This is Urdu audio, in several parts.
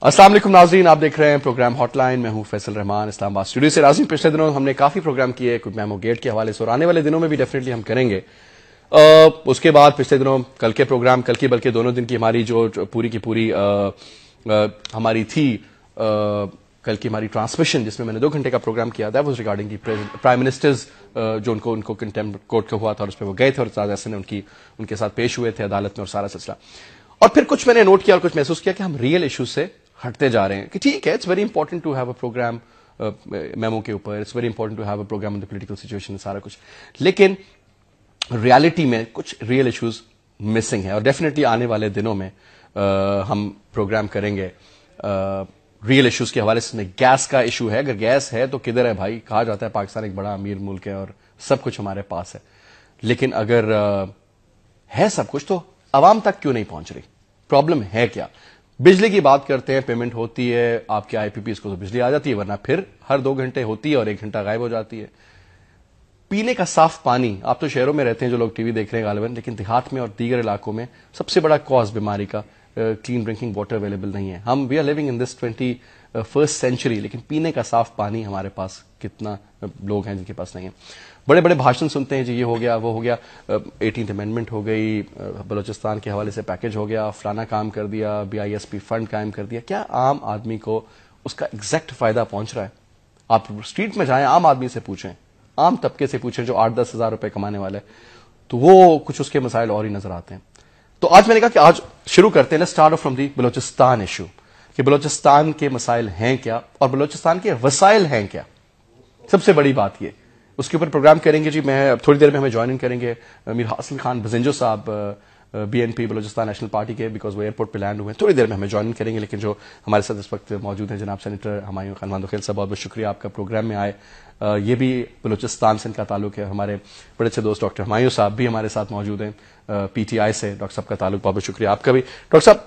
السلام علیکم ناظرین، آپ دیکھ رہے ہیں پروگرام ہاٹ لائن. میں ہوں فیصل رحمان اسلام آباد اسٹوڈیو سے. ناظرین، پچھلے دنوں ہم نے کافی پروگرام کیے کچھ میمو گیٹ کے حوالے سے، اور آنے والے دنوں میں بھی ڈیفینیٹلی ہم کریں گے. اس کے بعد پچھلے دنوں کل کے پروگرام، کل کی بلکہ دونوں دن کی ہماری جو پوری کی پوری ہماری تھی کل کی ہماری ٹرانسمیشن، جس میں میں نے 2 گھنٹے کا پروگرام کیا تھا، was regarding the prime ministers, جو ان کو کنٹمپٹ کورٹ کا ہوا تھا اور اس پہ وہ گئے تھے اور سعد حسن نے ان کے ساتھ پیش ہوئے تھے عدالت میں اور سارا سلسلہ. اور پھر کچھ میں نے نوٹ کیا اور کچھ محسوس کیا کہ ہم ریئل ایشوز سے ہٹتے جا رہے ہیں. کہ ٹھیک ہے، it's very important to have a program memo کے اوپر، it's very important to have a program on the political situation, سارا کچھ، لیکن ریالٹی میں کچھ ریئل ایشوز مسنگ ہیں. اور ڈیفینیٹلی آنے والے دنوں میں ہم پروگرام کریں گے ریئل ایشوز کے حوالے سے. گیس کا ایشو ہے، اگر گیس ہے تو کدھر ہے بھائی؟ کہا جاتا ہے پاکستان ایک بڑا امیر ملک ہے اور سب کچھ ہمارے پاس ہے، لیکن اگر ہے سب کچھ تو عوام تک کیوں نہیں پہنچ رہی؟ پرابلم ہے کیا؟ بجلی کی بات کرتے ہیں، پیمنٹ ہوتی ہے آپ کے آئی پی پیز کو تو بجلی آ جاتی ہے، ورنہ پھر ہر 2 گھنٹے ہوتی ہے اور 1 گھنٹہ غائب ہو جاتی ہے. پینے کا صاف پانی، آپ تو شہروں میں رہتے ہیں جو لوگ ٹی وی دیکھ رہے ہیں غالباً، لیکن دیہات میں اور دیگر علاقوں میں سب سے بڑا کاز بیماری کا کلین ڈرنکنگ واٹر اویلیبل نہیں ہے. ہم we are living in this 21st century, لیکن پینے کا صاف پانی ہمارے پاس کتنا لوگ ہیں جن کے پاس نہیں ہے. بڑے بڑے بھاشن سنتے ہیں جی، یہ ہو گیا وہ ہو گیا، 18th امینڈمنٹ ہو گئی، بلوچستان کے حوالے سے پیکج ہو گیا، فلانا کام کر دیا، BISP فنڈ قائم کر دیا. کیا عام آدمی کو اس کا ایگزیکٹ فائدہ پہنچ رہا ہے؟ آپ اسٹریٹ میں جائیں، عام آدمی سے پوچھیں، عام طبقے سے پوچھیں جو 8-10 ہزار روپے کمانے والے، تو وہ کچھ اس کے مسائل اور ہی نظر آتے ہیں. تو آج میں نے کہا کہ آج شروع کرتے ہیں، start of from the Balochistan issue, کہ بلوچستان کے مسائل ہیں کیا اور بلوچستان کے وسائل ہیں کیا. سب سے بڑی بات یہ، اس کے اوپر پروگرام کریں گے جی. میں تھوڑی دیر میں ہمیں جوائن کریں گے میر حسن خان بزنجو صاحب، BNP بلوچستان نیشنل پارٹی کے، بیکاز وہ ایئرپورٹ پہ لینڈ ہوئے ہیں. تھوڑی دیر میں ہمیں جوائن کریں گے، لیکن جو ہمارے ساتھ اس وقت موجود ہیں جناب سینیٹر ہمایوں خان واندوخیل صاحب، بہت بہت شکریہ آپ کا پروگرام میں آئے. یہ بھی بلوچستان سے ان کا تعلق ہے. ہمارے بڑے اچھے دوست ڈاکٹر ہمایوں صاحب بھی ہمارے ساتھ موجود ہیں PTI سے، ڈاکٹر صاحب کا تعلق، بہت بہت شکریہ آپ کا بھی. ڈاکٹر صاحب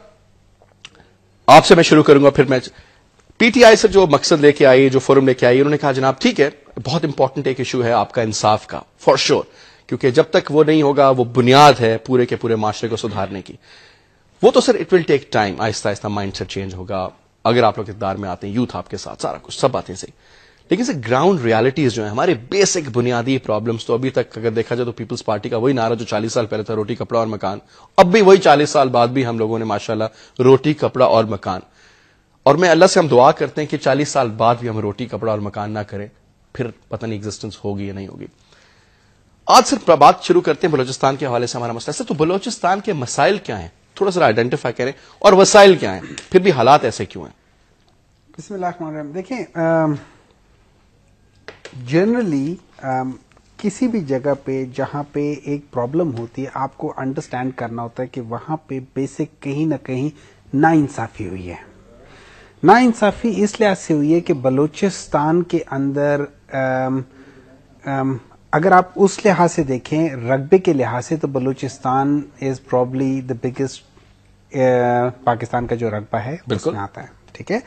آپ سے میں شروع کروں گا، پھر میں PTI سے جو مقصد لے کے آئی، جو فورم لے کے آئی، انہوں نے کہا جناب ٹھیک ہے، بہت امپورٹنٹ ایک ایشو ہے آپ کا انصاف کا، فار شور، کیونکہ جب تک وہ نہیں ہوگا، وہ بنیاد ہے پورے کے پورے معاشرے کو سدھارنے کی. وہ تو sir it will take time, آہستہ آہستہ مائنڈ سیٹ چینج ہوگا. اگر آپ لوگ اقتدار میں آتے ہیں، یوتھ آپ کے ساتھ، سارا کچھ سب باتیں صحیح، لیکن سر گراؤنڈ ریالٹیز جو ہیں، ہمارے بیسک بنیادی پرابلمز تو ابھی تک اگر دیکھا جائے تو پیپلز پارٹی کا وہی نعرہ جو 40 سال پہلے تھا، روٹی کپڑا اور مکان، اب بھی وہی 40 سال بعد بھی ہم لوگوں نے ماشاءاللہ روٹی کپڑا اور مکان. اور میں اللہ سے ہم دعا کرتے ہیں کہ 40 سال بعد بھی ہم روٹی کپڑا اور مکان نہ کریں، پھر پتہ نہیں ایگزسٹنس ہوگی یا نہیں ہوگی. آج صرف بات شروع کرتے ہیں بلوچستان کے حوالے سے ہمارا مسئلہ سے. تو بلوچستان کے مسائل کیا ہیں، تھوڑا سا آئیڈینٹیفائی کریں، اور وسائل کیا ہیں، پھر بھی حالات ایسے کیوں ہیں؟ بسم اللہ الرحمن الرحیم. دیکھیں، جنرلی کسی بھی جگہ پہ جہاں پہ ایک پرابلم ہوتی ہے، آپ کو انڈرسٹینڈ کرنا ہوتا ہے کہ وہاں پہ بیسک کہیں نہ کہیں ناانصافی ہوئی ہے. ناانصافی اس لحاظ سے ہوئی ہے کہ بلوچستان کے اندر اگر آپ اس لحاظ سے دیکھیں، رقبے کے لحاظ سے، تو Balochistan is probably the biggest Pakistan کا جو رقبہ ہے اس میں آتا ہے. ٹھیک ہے،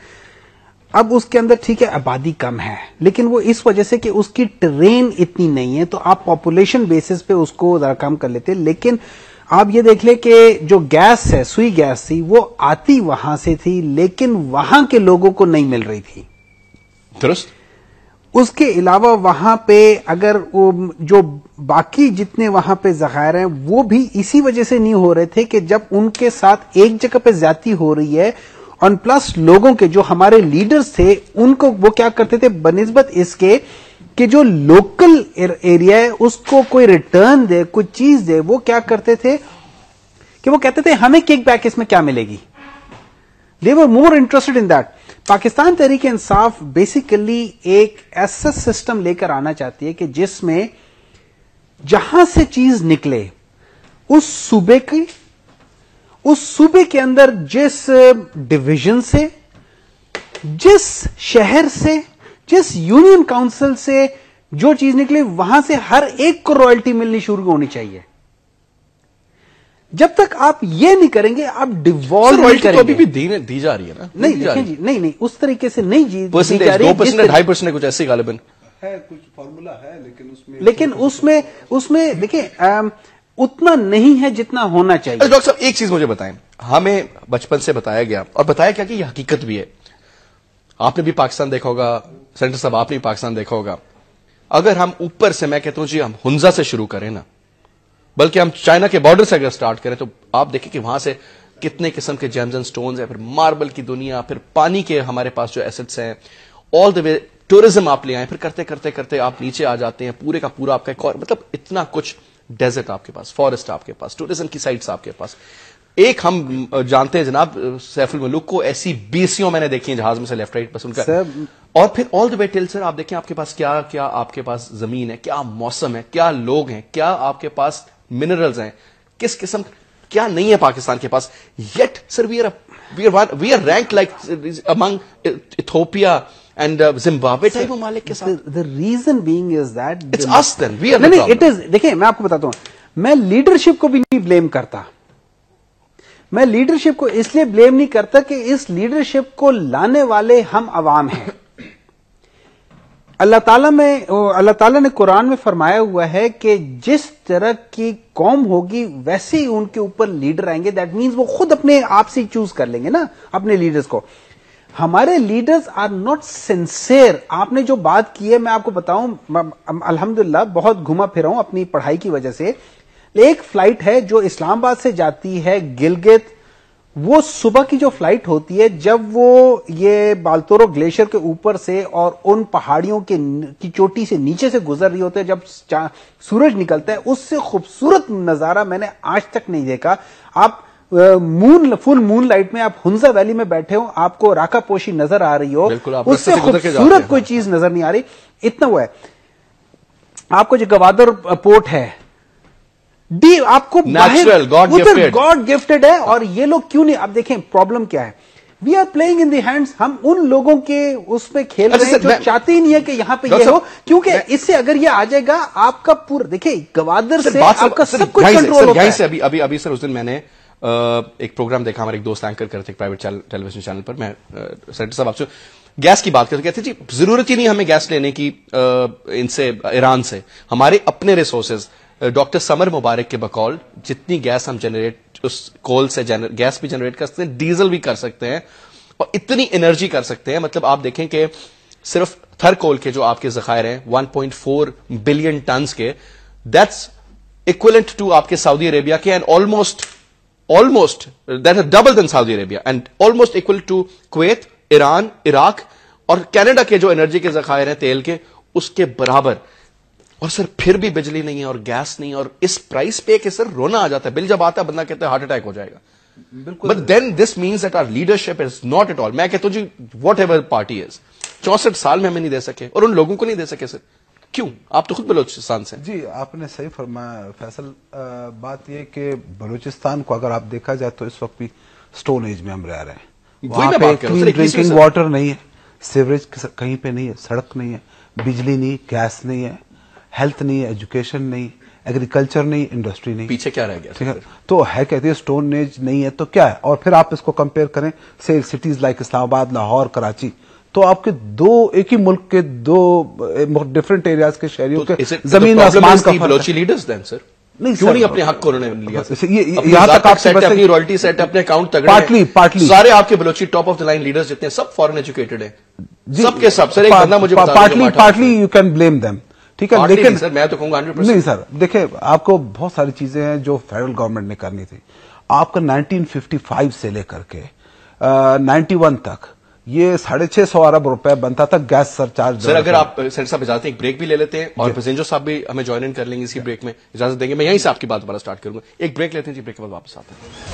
اب اس کے اندر ٹھیک ہے آبادی کم ہے، لیکن وہ اس وجہ سے کہ اس کی ٹرین اتنی نہیں ہے، تو آپ پاپولیشن بیسس پہ اس کو ذرا کم کر لیتے. لیکن آپ یہ دیکھ لیں کہ جو گیس ہے، سوئی گیس تھی، وہ آتی وہاں سے تھی، لیکن وہاں کے لوگوں کو نہیں مل رہی تھی. درست. اس کے علاوہ وہاں پہ اگر جو باقی جتنے وہاں پہ ذخائر ہیں، وہ بھی اسی وجہ سے نہیں ہو رہے تھے کہ جب ان کے ساتھ ایک جگہ پہ زیادتی ہو رہی ہے، اور پلس لوگوں کے جو ہمارے لیڈرز تھے، ان کو وہ کیا کرتے تھے، بنسبت اس کے کہ جو لوکل ایریا ہے اس کو کوئی ریٹرن دے، کوئی چیز دے، وہ کیا کرتے تھے کہ وہ کہتے تھے ہمیں کک بیک اس میں کیا ملے گی. They were more interested in that. Pakistan Tehreek Insaf basically ایک ایسا سسٹم لے کر آنا چاہتی ہے کہ جس میں جہاں سے چیز نکلے، اس صوبے کے اندر جس ڈویژن سے، جس شہر سے، جس یونین کاؤنسل سے جو چیز نکلے، وہاں سے ہر ایک کو رائلٹی ملنی شروع ہونی چاہیے. جب تک آپ یہ نہیں کریں گے، آپ ڈیوالو نہیں کریں گے. ابھی بھی دی جا رہی ہے نا؟ نہیں دیکھیں جی، نہیں اس طریقے سے نہیں جی، 2%، 2.5% کچھ ایسی غالباً ہے، کچھ فارمولا ہے، لیکن اس میں دیکھیں اتنا نہیں ہے جتنا ہونا چاہیے. ڈاکٹر صاحب ایک چیز مجھے بتائیں, ہمیں بچپن سے بتایا گیا اور بتایا کیا کہ یہ حقیقت بھی ہے. آپ نے بھی پاکستان دیکھا ہوگا, سینٹر صاحب آپ نے بھی پاکستان دیکھا ہوگا. اگر ہم اوپر سے, میں کہتا ہوں جی ہم ہنزا سے شروع کریں نا, بلکہ ہم چائنا کے بارڈر سے اگر سٹارٹ کریں تو آپ دیکھیں کہ وہاں سے کتنے قسم کے جیمز اینڈ سٹونز ہیں, پھر ماربل کی دنیا, پھر پانی کے ہمارے پاس جو ایسٹس ہیں, آل دا وے ٹورزم آپ لے آئیں, پھر کرتے کرتے کرتے آپ نیچے آ جاتے ہیں, پورے کا پورا آپ کا ایک اور مطلب اتنا کچھ, ڈیزرٹ آپ کے پاس, فارسٹ آپ کے پاس, ٹورزم کی سائٹس آپ کے پاس. ایک ہم جانتے ہیں جناب سیف الملوک کو ایسی بیسیوں میں نے دیکھی ہیں جہاز میں سے لیفٹ رائٹ بس ان کا, اور پھر آل دا وے ٹل سر آپ دیکھیں آپ کے پاس کیا کیا آپ کے پاس زمین ہے, کیا موسم ہے, کیا لوگ ہیں, کیا آپ کے پاس منرلز ہیں, کس قسم کیا نہیں ہے پاکستان کے پاس. Yet sir we are rank like among Ethiopia and Zimbabwe type ممالک کے ساتھ. The reason being is that It's us then. We are the نہیں, problem. it is, دیکھیں میں آپ کو بتاتا ہوں, میں لیڈرشپ کو بھی نہیں بلیم کرتا. میں لیڈرشپ کو اس لیے بلیم نہیں کرتا کہ اس لیڈرشپ کو لانے والے ہم عوام ہیں. اللہ تعالیٰ نے قرآن میں فرمایا ہوا ہے کہ جس طرح کی قوم ہوگی ویسے ہی ان کے اوپر لیڈر آئیں گے. دیٹ مینز وہ خود اپنے آپ سے چوز کر لیں گے نا اپنے لیڈرز کو. ہمارے لیڈرز آر ناٹ سنسیئر. آپ نے جو بات کی ہے میں آپ کو بتاؤں, الحمدللہ بہت گھما پھرا ہوں اپنی پڑھائی کی وجہ سے. ایک فلائٹ ہے جو اسلام آباد سے جاتی ہے گلگت, وہ صبح کی جو فلائٹ ہوتی ہے جب وہ یہ بالتورو گلیشیئر کے اوپر سے اور ان پہاڑیوں کی چوٹی سے نیچے سے گزر رہی ہوتے ہیں, جب سورج نکلتا ہے اس سے خوبصورت نظارہ میں نے آج تک نہیں دیکھا. آپ فل مون لائٹ میں آپ ہنزا ویلی میں بیٹھے ہو, آپ کو راکا پوشی نظر آ رہی ہو, اس سے خوبصورت کوئی چیز نظر نہیں آ رہی. اتنا وہ ہے. آپ کو جو گوادر پورٹ ہے آپ کو گاڈ گفٹڈ ہے, اور یہ لوگ کیوں نہیں. اب دیکھیں پرابلم کیا ہے, we are playing in the hands. ہم ان لوگوں کے اس پہ کھیل رہے ہیں جو چاہتے ہی نہیں ہے کہ یہاں پہ یہ ہو, کیونکہ اس سے اگر یہ آ جائے گا آپ کا پورا, دیکھیں گوادر سے آپ کا سب کچھ کنٹرول ہوتا ہے. ابھی سر اس دن میں نے ایک پروگرام دیکھا, ہمارے ایک دوست اینکر کرتے پرائیویٹ ٹیلی ویژن چینل پر. میں سینٹر صاحب آپ سے گیس کی بات کرتے کہتے جی ضرورت ہی نہیں ہمیں گیس لینے کی ان سے, ایران سے, ہمارے اپنے ریسورسز. ڈاکٹر سمر مبارک کے بقول جتنی گیس ہم جنریٹ اس کول سے گیس بھی جنریٹ کر سکتے ہیں, ڈیزل بھی کر سکتے ہیں, اور اتنی انرجی کر سکتے ہیں. مطلب آپ دیکھیں کہ صرف تھر کول کے جو آپ کے ذخائر ہیں 1.4 بلین ٹنز کے, دیٹس اکویلنٹ ٹو آپ کے سعودی عربیہ کے, and almost that is double than Saudi Arabia, and almost equal to Kuwait, Iran, Iraq اور کینیڈا کے جو انرجی کے ذخائر ہیں تیل کے, اس کے برابر. اور سر پھر بھی بجلی نہیں ہے اور گیس نہیں, اور اس پرائس پہ کہ سر رونا آ جاتا ہے. بل جب آتا ہے بندہ کہتا ہے ہارٹ اٹیک ہو جائے گا. But then this means that our leadership is not at all. میں کہتا ہوں جی واٹ ایور پارٹی از, 64 سال میں ہمیں نہیں دے سکے, اور ان لوگوں کو نہیں دے سکے. سر کیوں؟ آپ تو خود بلوچستان سے. جی آپ نے صحیح فرمایا فیصل. بات یہ کہ بلوچستان کو اگر آپ دیکھا جائے تو اس وقت بھی سٹون ایج میں ہم رہ رہے ہیں. وہاں پہ کلین ڈرنکنگ واٹر نہیں ہے, سیوریج کہیں پہ نہیں ہے, سڑک نہیں ہے, بجلی نہیں, گیس نہیں ہے, ہیلتھ نہیں ہے, ایجوکیشن نہیں, ایگریکلچر نہیں, انڈسٹری نہیں. پیچھے کیا رہ گیا؟ ٹھیک ہے, تو ہے کہتے ہیں سٹون ایج نہیں ہے تو کیا ہے. اور پھر آپ اس کو کمپیئر کریں سٹیز لائک اسلام آباد, لاہور, کراچی, تو آپ کے ایک ہی ملک کے دو ڈفرنٹ ایریاز کے شہریوں کے زمین آسمان کا بلوچی لیڈرز دین سر نہیں, کیوں نہیں اپنے حق کو انہوں نے لیا؟ یہاں تک آپ اپنی رائلٹی سیٹ, اپنے اکاؤنٹ پارٹلی سارے آپ کے Balochi top of the line leaders جتنے سب فارن ایجوکیٹڈ ہیں, سب کے سب. سر ایک بندہ مجھے partly you can blame them, ٹھیک ہے, لیکن سر میں تو کہوں گا 100%. نہیں سر, دیکھیں آپ کو بہت ساری چیزیں ہیں جو فیڈرل گورنمنٹ نے کرنی تھی. آپ کا 1955 سے لے کر کے 91 تک یہ 650 ارب روپے بنتا تھا گیس سرچارج. سر اگر آپ سینٹر صاحب اجازت ایک بریک بھی لے لیتے ہیں, اور پسنجر صاحب بھی ہمیں جوائن ان کر لیں گے اسی بریک میں, اجازت دیں گے. میں یہیں سے آپ کی بات دوبارہ اسٹارٹ کروں گا. ایک بریک لیتے ہیں جی, بریک کے بعد واپس آتے ہیں.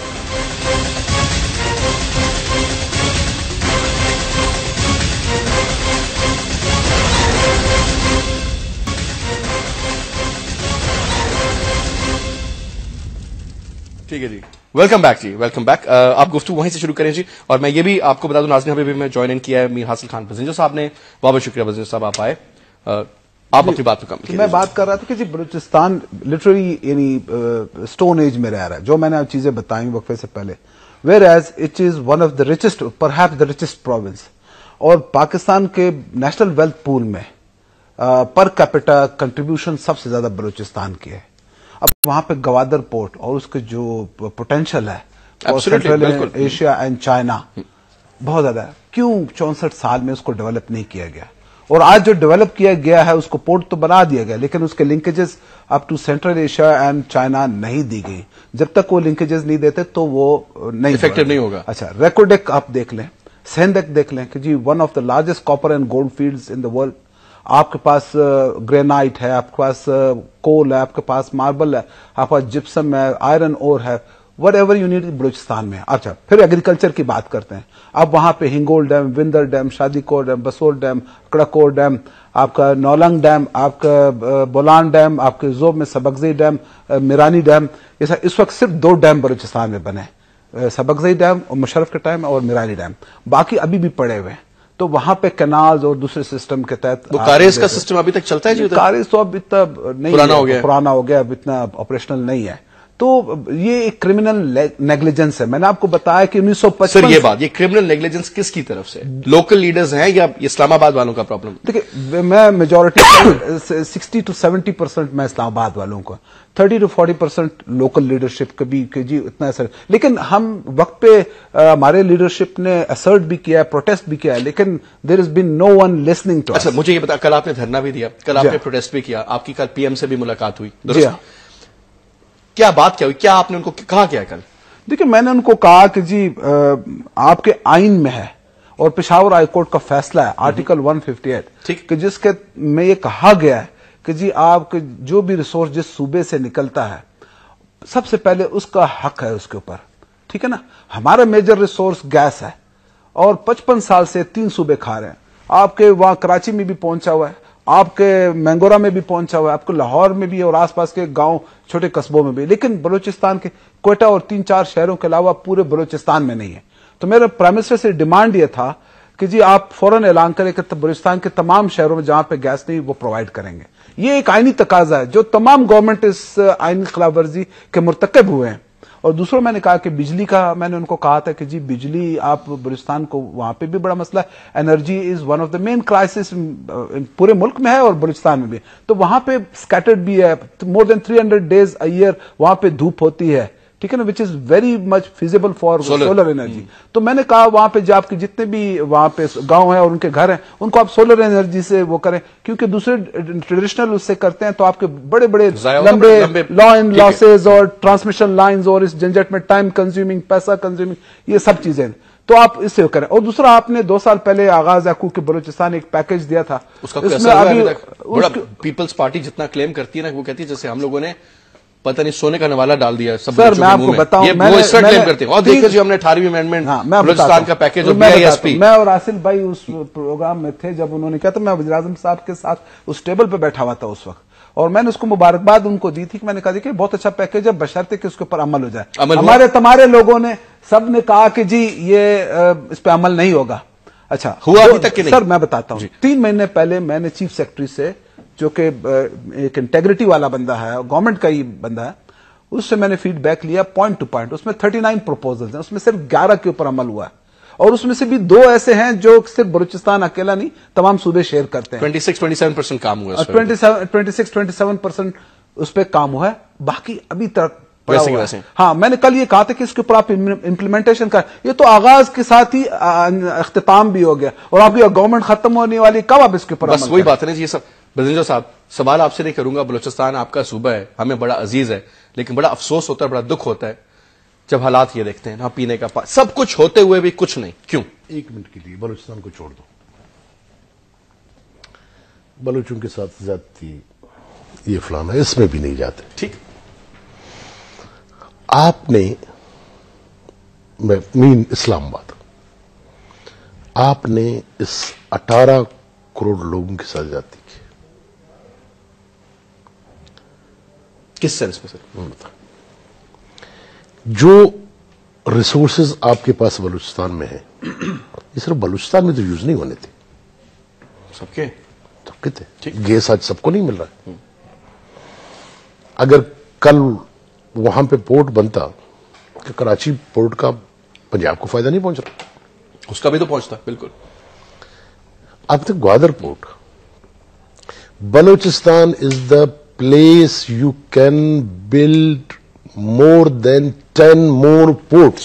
ٹھیک ہے جی, ویلکم بیک جی, ویلکم بیک. آپ گفتگو وہیں سے شروع کریں جی. اور میں یہ بھی آپ کو بتا دوں ناظرین, ابھی بھی میں جوائن ان کیا ہے میر حاصل خان پسنجر صاحب نے. بہت بہت شکریہ پسنجر صاحب, آپ آئے. آپ اپنی بات کو کم. میں بات کر رہا تھا کہ جی بلوچستان لٹرلی یعنی سٹون ایج میں رہ رہا ہے, جو میں نے چیزیں بتائیں وقفے سے پہلے. Where as it is one of the richest, perhaps the richest province, اور پاکستان کے نیشنل ویلتھ پول میں پر کیپٹا کنٹریبیوشن سب سے زیادہ بلوچستان کی ہے. اب وہاں پہ گوادر پورٹ اور اس کے جو پوٹینشیل ہے سینٹرل ایشیا اینڈ چائنا بہت زیادہ ہے. کیوں 64 سال میں اس کو ڈیولپ نہیں کیا گیا؟ اور آج جو ڈیولپ کیا گیا ہے اس کو پورٹ تو بنا دیا گیا, لیکن اس کے linkages up to Central Asia and China نہیں دی گئی. جب تک وہ لنکیجز نہیں دیتے تو وہ نہیں افیکٹو نہیں ہوگا. اچھا, ریکوڈیک آپ دیکھ لیں, سیندک دیکھ لیں کہ جی one of the largest copper and gold fields in the world. آپ کے پاس گرینائٹ ہے, آپ کے پاس کول ہے, آپ کے پاس ماربل ہے, آپ کے پاس جپسم ہے, آئرن اور ہے, وٹ ایور یونٹ بلوچستان میں. اچھا, پھر ایگریکلچر کی بات کرتے ہیں. اب وہاں پہ ہنگول ڈیم, وندر ڈیم, شادی کور ڈیم, بسور ڈیم, کڑکور ڈیم, آپ کا نولنگ ڈیم, آپ کا بولان ڈیم, آپ کے زوب میں سبکزئی ڈیم, میرانی ڈیم. اس وقت صرف 2 ڈیم بلوچستان میں بنے, سبکزئی ڈیم اور مشرف کے ٹائم اور میرانی ڈیم, باقی ابھی بھی پڑے ہوئے ہیں. تو وہاں پہ کینالز اور دوسرے سسٹم کے تحت کاریز کا سسٹم ابھی تک چلتا ہے جی؟ کاریز تو اب اتنا نہیں پرانا ہو گیا, اب اتنا آپریشنل نہیں ہے. تو یہ ایک کرمنل نیگلیجنس ہے. میں نے آپ کو بتایا کہ 1955 سر یہ بات, یہ کرمنل نیگلیجنس کس کی طرف سے؟ لوکل لیڈرز ہیں یا اسلام آباد والوں کا پرابلم؟ دیکھیں, میں میجورٹی 60 to 70% میں اسلام آباد والوں کو, 30 to 40% لوکل لیڈرشپ کبھی کہ جی اتنا اثر. لیکن ہم وقت پہ ہمارے لیڈرشپ نے اسرٹ بھی کیا ہے, پروٹیسٹ بھی کیا ہے, لیکن دیر از بین نو ون لسننگ ٹو. اچھا, مجھے یہ بتا, کل آپ نے دھرنا بھی دیا, کل آپ نے پروٹیسٹ بھی کیا, آپ کی کل پی ایم سے بھی ملاقات ہوئی, درست؟ کیا بات کیا ہوئی, کیا آپ نے ان کو کہا کیا کل؟ دیکھیں, میں نے ان کو کہا کہ جی آپ کے آئین میں ہے اور پشاور ہائی کورٹ کا فیصلہ ہے آرٹیکل 158 کہ جس کے میں یہ کہا گیا ہے کہ جی آپ کے جو بھی ریسورس جس صوبے سے نکلتا ہے سب سے پہلے اس کا حق ہے اس کے اوپر, ٹھیک ہے نا. ہمارا میجر ریسورس گیس ہے اور 55 سال سے 3 صوبے کھا رہے ہیں. آپ کے وہاں کراچی میں بھی پہنچا ہوا ہے, آپ کے مینگورا میں بھی پہنچا ہوا ہے, آپ کو لاہور میں بھی اور آس پاس کے گاؤں چھوٹے قصبوں میں بھی, لیکن بلوچستان کے کوئٹہ اور 3-4 شہروں کے علاوہ پورے بلوچستان میں نہیں ہے. تو میرا پرائم منسٹر سے ڈیمانڈ یہ تھا کہ جی آپ فوراً اعلان کریں کہ بلوچستان کے تمام شہروں میں جہاں پہ گیس نہیں وہ پرووائڈ کریں گے. یہ ایک آئینی تقاضا ہے جو تمام گورنمنٹ اس آئینی خلاف ورزی کے مرتکب ہوئے ہیں. اور دوسرا میں نے کہا کہ بجلی کا, میں نے ان کو کہا تھا کہ جی بجلی آپ بلوچستان کو وہاں پہ بھی بڑا مسئلہ ہے, energy is one of the main crisis پورے ملک میں ہے اور بلوچستان میں بھی. تو وہاں پہ اسکیٹرڈ بھی ہے, مور دین 300 days a year وہاں پہ دھوپ ہوتی ہے, ٹھیک ہے نا, which is very much feasible for solar energy. تو میں نے کہا وہاں پہ جو آپ کے جتنے بھی وہاں پہ گاؤں ہیں اور ان کے گھر ہیں ان کو آپ سولر انرجی سے وہ کریں, کیونکہ دوسرے ٹریڈیشنل اس سے کرتے ہیں تو آپ کے بڑے بڑے لمبے لائن لاسز اور ٹرانسمیشن لائنز اور اس جھنجٹ میں ٹائم کنزیومنگ, پیسہ کنزیومنگ, یہ سب چیزیں تو آپ اس سے کریں. اور دوسرا آپ نے 2 سال پہلے آغاز یعقوب کے بلوچستان ایک پیکج دیا تھا, اس میں ابھی پیپلز پارٹی جتنا کلیم کرتی ہے نا وہ کہتی ہے جیسے ہم لوگوں نے پتہ نہیں سونے کا نوالا ڈال دیا سب. سر میں آپ کو بتاؤں, وہ اس طرح کلیم کرتے ہیں. اور دیکھیں جی ہم نے 18ویں امینڈمنٹ بلوچستان کا پیکج اور BISP, میں اور آصل بھائی اس پروگرام میں تھے جب انہوں نے کہا, تو میں وزیر اعظم صاحب کے ساتھ اس ٹیبل پہ بیٹھا ہوا تھا اس وقت, اور میں نے اس کو مبارکباد ان کو دی تھی کہ میں نے کہا کہ بہت اچھا پیکج ہے بشرطے کہ اس کے اوپر عمل ہو جائے. ہمارے تمہارے لوگوں نے سب نے کہا کہ جی یہ اس پہ عمل نہیں ہوگا. اچھا ہوا ابھی تک کہ نہیں؟ سر میں بتاتا ہوں, 3 مہینے پہلے میں نے چیف سیکرٹری سے جو کہ ایک انٹیگریٹی والا بندہ ہے, گورنمنٹ کا ہی بندہ ہے, اس سے میں نے فیڈ بیک لیا پوائنٹ ٹو پوائنٹ. اس میں 39 پروپوزلز ہیں, اس میں صرف 11 کے اوپر عمل ہوا ہے, اور اس میں سے بھی 2 ایسے ہیں جو صرف بلوچستان اکیلا نہیں تمام صوبے شیئر کرتے ہیں. 26-27% کام ہوا ہے, 26-27% اس پہ کام ہوا ہے, باقی ابھی تک پڑا ہوا ہے. ہاں میں نے کل یہ کہا تھا کہ اس کے اوپر آپ امپلیمنٹیشن کر, یہ تو آغاز کے ساتھ ہی اختتام بھی ہو گیا, اور آپ کی گورنمنٹ ختم ہونے والی کب آپ اس کے اوپر بس وہی بات ہے نا جی. سب بزنجو صاحب سوال آپ سے نہیں کروں گا, بلوچستان آپ کا صوبہ ہے, ہمیں بڑا عزیز ہے, لیکن بڑا افسوس ہوتا ہے, بڑا دکھ ہوتا ہے جب حالات یہ دیکھتے ہیں نہ پینے کا پانی, سب کچھ ہوتے ہوئے بھی کچھ نہیں. کیوں؟ 1 منٹ کے لیے بلوچستان کو چھوڑ دو, بلوچوں کے ساتھ زیادتی یہ فلانا اس میں بھی نہیں جاتے. ٹھیک, آپ نے مین اسلام آباد, آپ نے اس 18 کروڑ لوگوں کے ساتھ زیادتی کی. کس سینس میں سر؟ جو ریسورسز آپ کے پاس بلوچستان میں ہیں یہ صرف بلوچستان میں تو یوز نہیں ہونے تھے, سب کے تھے. گیس آج سب کو نہیں مل رہا ہے. اگر کل وہاں پہ پورٹ بنتا کہ کراچی پورٹ کا پنجاب کو فائدہ نہیں پہنچ رہا, اس کا بھی تو پہنچتا. بالکل. اب تک Gwadar port, Balochistan is the place you can build more than 10 more ports.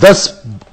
10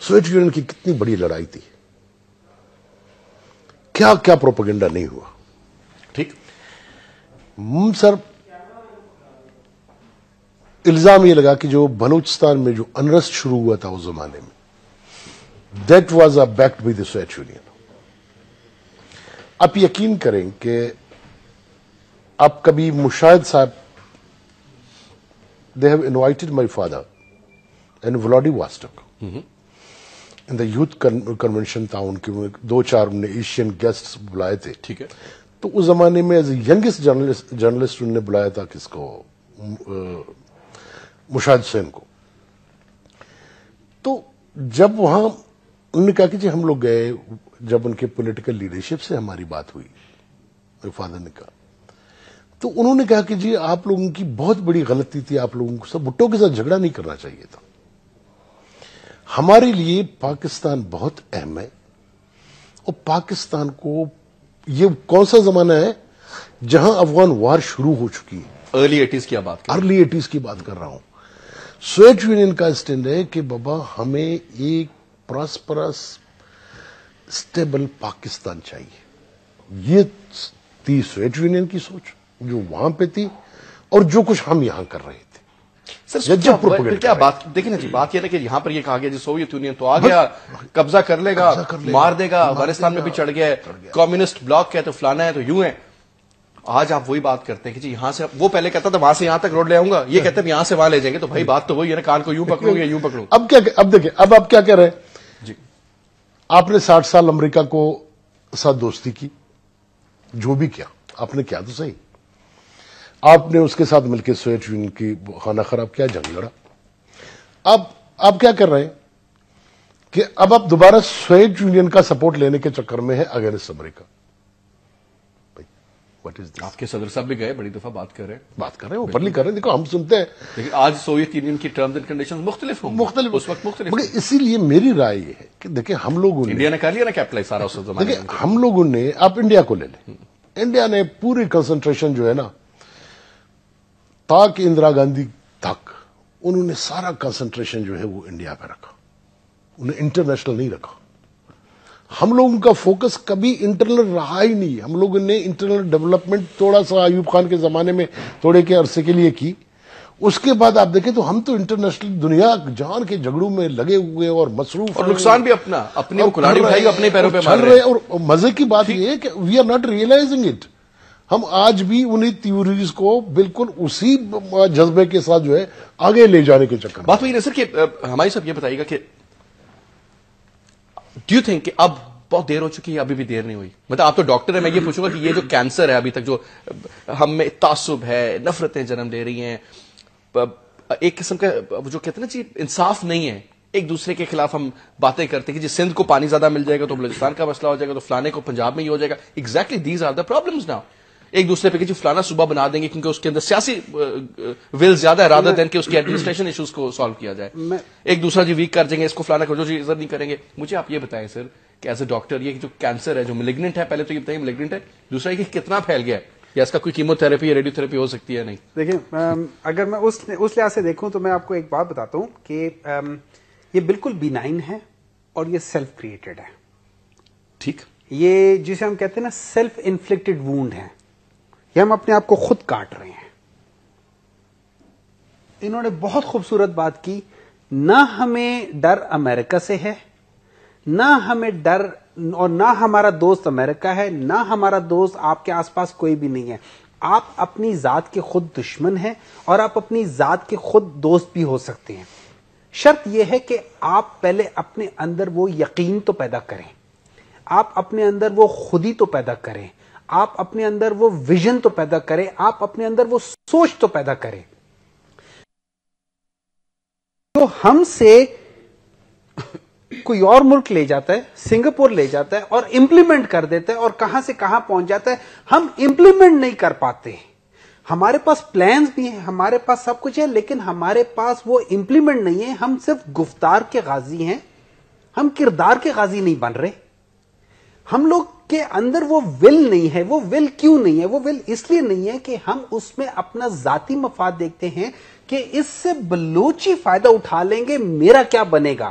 Soviet union کی کتنی بڑی لڑائی تھی, کیا کیا پروپیگنڈا نہیں ہوا. ٹھیک سر, الزام یہ لگا کہ جو بلوچستان میں جو انرسٹ شروع ہوا تھا اس زمانے میں, that was backed by the Soviet union. آپ یقین کریں کہ آپ کبھی مشاہد صاحب, they have invited my father in Vladivostok in the youth convention تھا ان کے, 2-4 نے ایشین گیسٹ بلائے تھے. ٹھیک ہے. تو اس زمانے میں ایز اے ینگسٹ جرنلسٹ انہوں نے بلایا تھا کس کو, مشاہد حسین کو. تو جب وہاں انہوں نے کہا کہ جی ہم لوگ گئے, جب ان کے پولیٹیکل لیڈرشپ سے ہماری بات ہوئی, میرے فادر نے کہا, تو انہوں نے کہا کہ جی آپ لوگوں کی بہت بڑی غلطی تھی, آپ لوگوں کو سب بھٹو کے ساتھ جھگڑا نہیں کرنا چاہیے تھا. ہمارے لیے پاکستان بہت اہم ہے, اور پاکستان کو یہ کون سا زمانہ ہے جہاں افغان وار شروع ہو چکی ہے, ارلی 80s کی بات کر ارلی 80s کی بات کر رہا ہوں. سوویت یونین کا اسٹینڈ ہے کہ بابا ہمیں ایک پراسپرس اسٹیبل پاکستان چاہیے. یہ تھی سوویت یونین کی سوچ جو وہاں پہ تھی, اور جو کچھ ہم یہاں کر رہے تھے. سر کیا بات دیکھیں نا جی, بات یہ ہے کہ یہاں پر یہ کہا گیا جی سوویت یونین تو آ گیا, قبضہ کر لے گا, مار دے گا, افغانستان میں بھی چڑھ گیا ہے, کمیونسٹ بلاک ہے تو فلانا ہے تو یوں ہے. آج آپ وہی بات کرتے ہیں کہ جی یہاں سے, وہ پہلے کہتا تھا وہاں سے یہاں تک روڈ لے آؤں گا, یہ کہتے ہیں یہاں سے وہاں لے جائیں گے. تو بھائی بات تو وہی ہے نا, کان کو یوں پکڑوں یا یوں پکڑوں. اب دیکھیں, اب آپ کیا کہہ رہے ہیں جی, آپ نے 60 سال امریکہ کو ساتھ دوستی کی, جو بھی کیا آپ نے کیا تو صحیح, آپ نے اس کے ساتھ مل کے سوویت یونین کی خانہ خراب کیا, جنگ لڑا. اب آپ کیا کر رہے ہیں کہ اب آپ دوبارہ سوویت یونین کا سپورٹ لینے کے چکر میں ہے اگینسٹ امریکہ. آپ کے صدر صاحب بھی گئے, بڑی دفعہ بات کر رہے ہیں, اوپرلی کر رہے ہیں. دیکھو ہم سنتے ہیں, لیکن آج سوویت یونین کی ٹرمز اینڈ کنڈیشنز مختلف ہوں, اس وقت مختلف. مگر اسی لیے میری رائے یہ ہے کہ دیکھیں ہم لوگوں نے, انڈیا نے کر لیا نا کیپٹلائز سارا اس زمانے میں. دیکھیں ہم لوگوں نے, آپ انڈیا کو لے لیں, انڈیا نے پوری کنسنٹریشن جو ہے نا تاکہ اندرا گاندھی تک, انہوں نے سارا کنسنٹریشن جو ہے وہ انڈیا پہ رکھا, انہیں انٹرنیشنل نہیں رکھا. ہم لوگوں کا فوکس کبھی انٹرنل رہا ہی نہیں. ہم لوگوں نے انٹرنل ڈیولپمنٹ تھوڑا سا ایوب خان کے زمانے میں تھوڑے کے عرصے کے لیے کی, اس کے بعد آپ دیکھیں تو ہم تو انٹرنیشنل دنیا جہان کے جھگڑوں میں لگے ہوئے اور مصروف, اور نقصان بھی اپنا, اپنی وہ کلاڑی اٹھائی اپنے پیروں پہ چل رہے. اور مزے کی بات یہ ہے کہ we are not realising it. ہم آج بھی انہیں تھیوریز کو بالکل اسی جذبے کے ساتھ جو ہے آگے لے جانے کے چکر. بات وہی ہے سر کہ ہماری صاحب یہ بتائیے گا کہ ڈو یو تھنک کہ اب بہت دیر ہو چکی ہے, ابھی بھی دیر نہیں ہوئی؟ مطلب آپ تو ڈاکٹر ہیں, میں یہ پوچھوں گا کہ یہ جو کینسر ہے ابھی تک جو ہم میں تعصب ہے, نفرتیں جنم لے رہی ہیں, ایک قسم کا جو کہتے ہیں نا جی انصاف نہیں ہے, ایک دوسرے کے خلاف ہم باتیں کرتے ہیں کہ جی سندھ کو پانی زیادہ مل جائے گا تو بلوچستان کا مسئلہ ہو جائے گا, تو فلانے کو پنجاب میں ہی ہو جائے گا. Exactly these are the problems now. ایک دوسرے پہ کہ جی فلانا صوبہ بنا دیں گے کیونکہ اس کے اندر سیاسی ول زیادہ ہے رادر دین کہ اس کے ایڈمنسٹریشن ایشوز کو سالو کیا جائے. ایک دوسرا جی ویک کر دیں گے, اس کو فلانا کو جو جی عزت نہیں کریں گے. مجھے آپ یہ بتائیں سر کہ ایز اے ڈاکٹر یہ جو کینسر ہے جو میلیگننٹ ہے, پہلے تو یہ بتائیے میلیگننٹ ہے, دوسرا یہ کتنا پھیل گیا ہے, یا اس کا کوئی کیمو تھراپی یا ریڈیو تھراپی ہو سکتی ہے؟ نہیں. دیکھیں اگر میں اس لحاظ سے دیکھوں تو میں آپ کو ایک بات بتاتا ہوں کہ یہ بالکل بینائن ہے اور یہ سیلف کریٹڈ ہے. ٹھیک, یہ جسے ہم کہتے ہیں نا سیلف انفلکٹڈ وونڈ ہے, یہ ہم اپنے آپ کو خود کاٹ رہے ہیں. انہوں نے بہت خوبصورت بات کی, نہ ہمیں ڈر امریکہ سے ہے, نہ ہمیں ڈر, اور نہ ہمارا دوست امریکہ ہے, نہ ہمارا دوست آپ کے آس پاس کوئی بھی نہیں ہے. آپ اپنی ذات کے خود دشمن ہیں اور آپ اپنی ذات کے خود دوست بھی ہو سکتے ہیں. شرط یہ ہے کہ آپ پہلے اپنے اندر وہ یقین تو پیدا کریں, آپ اپنے اندر وہ خودی تو پیدا کریں, آپ اپنے اندر وہ ویژن تو پیدا کریں, آپ اپنے اندر وہ سوچ تو پیدا کریں. تو ہم سے کوئی اور ملک لے جاتا ہے, سنگاپور لے جاتا ہے اور امپلیمنٹ کر دیتا ہے, اور کہاں سے کہاں پہنچ جاتا ہے. ہم امپلیمنٹ نہیں کر پاتے. ہمارے پاس پلانز بھی ہیں, ہمارے پاس سب کچھ ہے, لیکن ہمارے پاس وہ امپلیمنٹ نہیں ہے. ہم صرف گفتار کے غازی ہیں, ہم کردار کے غازی نہیں بن رہے. ہم لوگ کے اندر وہ ول نہیں ہے. وہ ول کیوں نہیں ہے؟ وہ ول اس لیے نہیں ہے کہ ہم اس میں اپنا ذاتی مفاد دیکھتے ہیں کہ اس سے بلوچی فائدہ اٹھا لیں گے, میرا کیا بنے گا.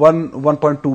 1.2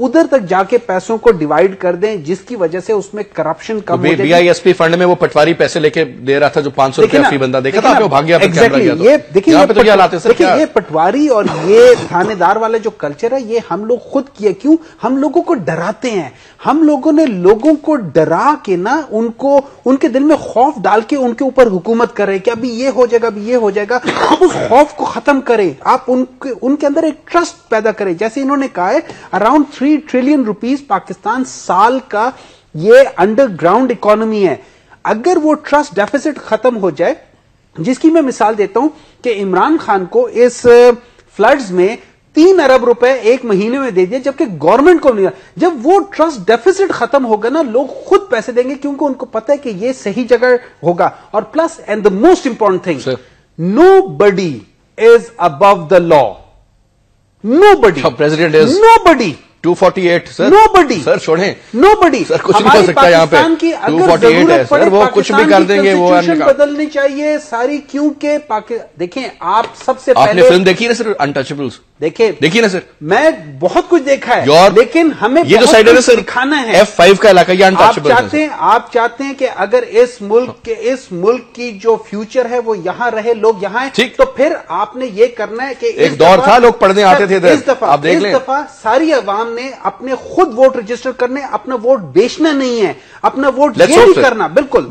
ادھر تک جا کے پیسوں کو ڈیوائڈ کر دیں جس کی وجہ سے اس میں کرپشن کم ہو جائے. B I S P fund میں وہ پٹواری پیسے لے کے دے رہا تھا جو 500 روپیہ فی بندہ دیکھا تھا, بھاگ گیا. یہ دیکھیں یہ پٹواری اور یہ تھانے دار والا جو کلچر ہے یہ ہم لوگ خود کیے. کیوں ہم لوگوں کو ڈراتے ہیں؟ ہم لوگوں نے لوگوں کو ڈرا کے نا ان کے دل میں خوف ڈال کے ان کے اوپر حکومت کر رہے کہ ابھی یہ ہو جائے گا, ابھی یہ ہو جائے گا. آپ اس خوف کو ختم کریں, آپ ان کے اندر ایک ٹرسٹ پیدا کریں. جیسے انہوں نے کہا ہے اراؤنڈ 3 ٹریلین روپیز پاکستان سال کا یہ انڈر گراؤنڈ اکانومی ہے. اگر وہ ٹرسٹ ڈیفیسٹ ختم ہو جائے, جس کی میں مثال دیتا ہوں کہ عمران خان کو اس فلڈز میں 3 ارب روپے ایک مہینے میں دے دیا جبکہ گورنمنٹ کو نہیں. جب وہ ٹرسٹ ڈیفیسٹ ختم ہوگا نا لوگ خود پیسے دیں گے کیونکہ ان کو پتا ہے کہ یہ صحیح جگہ ہوگا. اور plus and the most important thing, nobody is above the law. Nobody. President is nobody. 248 sir. Nobody. سر چھوڑیں. Nobody. سر کچھ نہیں ہو سکتا یہاں پہ. 248 ہے سر, وہ کچھ بھی کر دیں گے. وہ بدلنی چاہیے ساری, کیونکہ دیکھیں آپ سب سے پہلے آپ نے فلم دیکھی نا سر انٹچبلز؟ دیکھیے نا سر, میں بہت کچھ دیکھا ہے لیکن ہمیں یہ جو سائڈ ہے دکھانا ہے. F5 کا علاقہ یہ انٹچبلز ہے. آپ چاہتے ہیں کہ اگر اس ملک کی جو فیوچر ہے وہ یہاں رہے, لوگ یہاں ہیں, تو پھر آپ نے یہ کرنا ہے کہ ایک دور تھا لوگ پڑھنے آتے تھے ادھر, آپ دیکھ لیں. اس دفعہ ساری عوام نے اپنے خود ووٹ رجسٹر کرنے, اپنا ووٹ بیچنا نہیں ہے, اپنا ووٹ یہ نہیں کرنا. بالکل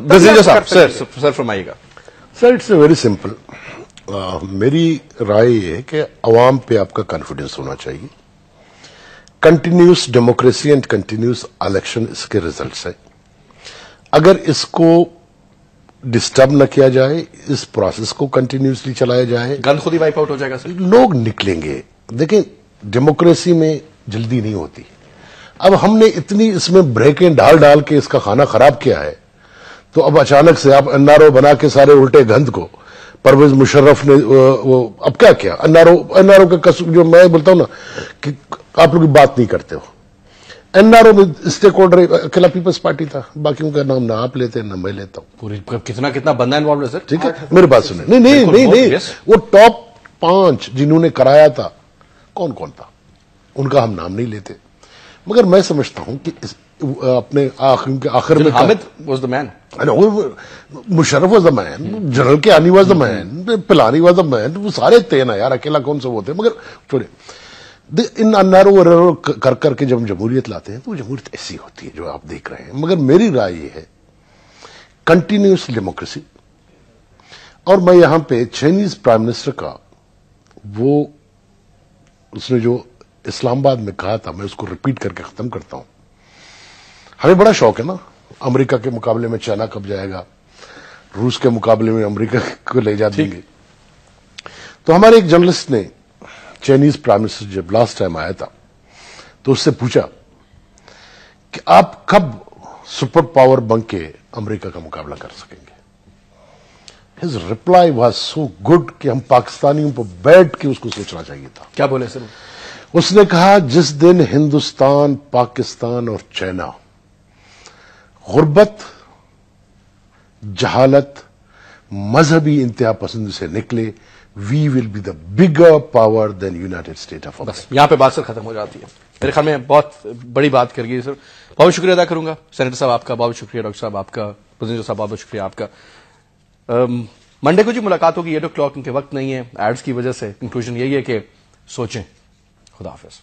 سر فرمائیے گا. Sir it's a very simple. میری رائے یہ ہے کہ عوام پہ آپ کا کانفیڈنس ہونا چاہیے. Continuous democracy and continuous election اس کے ریزلٹس ہیں. اگر اس کو ڈسٹرب نہ کیا جائے, اس پروسیس کو کنٹینیوسلی چلایا جائے, گند خود ہی وائپ آؤٹ ہو جائے گا سر. لوگ نکلیں گے. دیکھیں ڈیموکریسی میں جلدی نہیں ہوتی. اب ہم نے اتنی اس میں بریکیں ڈال کے اس کا کھانا خراب کیا ہے, تو اب اچانک سے آپ این آر او بنا کے سارے الٹے گند کو پرویز مشرف نے اب کیا این آر او کا قصور, جو میں بولتا ہوں نا کہ آپ لوگ بات نہیں کرتے ہو. این آر او میں اسٹیک ہولڈر اکیلا پیپلز پارٹی تھا, باقیوں کا نام نہ آپ لیتے نہ میں لیتا ہوں. پوری کتنا بندہ انوالوڈ ہے سر. ٹھیک ہے, میرے بات سنیں. نہیں, وہ ٹاپ 5 جنہوں نے کرایا تھا کون تھا, ان کا ہم نام نہیں لیتے. مگر میں سمجھتا ہوں کہ اپنے آخر میں Hamid was the man, Musharraf was the man, general Kayani was the man, پلانی واز دا مین, وہ سارے تھے نا یار, اکیلا کون سے وہ تھے. مگر چھوڑے ان انارو کر کے جب جمہوریت لاتے ہیں تو وہ جمہوریت ایسی ہوتی ہے جو آپ دیکھ رہے ہیں. مگر میری رائے یہ ہے کنٹینیوس ڈیموکریسی. اور میں یہاں پہ چائنیز پرائم منسٹر کا وہ اس نے جو اسلام آباد میں کہا تھا, میں اس کو ریپیٹ کر کے ختم کرتا ہوں. ہمیں بڑا شوق ہے نا, امریکہ کے مقابلے میں چائنا کب جائے گا, روس کے مقابلے میں امریکہ کو لے جا دیں گے. تو ہمارے ایک جرنلسٹ نے چائنیز پرائم منسٹر جب لاسٹ ٹائم آیا تھا تو اس سے پوچھا کہ آپ کب سپر پاور بن کے امریکہ کا مقابلہ کر سکیں گے. His reply was so good کہ ہم پاکستانیوں پر بیٹھ کے اس کو سوچنا چاہیے تھا. کیا بولے سر؟ اس نے کہا جس دن ہندوستان, پاکستان اور چائنا غربت, جہالت, مذہبی انتہا پسند سے نکلے, we will be the bigger power then United State of America. یہاں پہ بات سر ختم ہو جاتی ہے. میرے خیال میں بہت بڑی بات کر گئی سر. بہت شکریہ ادا کروں گا سینیٹر صاحب آپ کا, بہت شکریہ ڈاکٹر صاحب آپ کا, پرزنٹر صاحب بہت شکریہ آپ کا. منڈے کو جو ملاقات ہوگی 8 o'clock, ان کے وقت نہیں ہے ایڈز کی وجہ سے. کنکلوژن یہی ہے کہ سوچیں. خدا حافظ.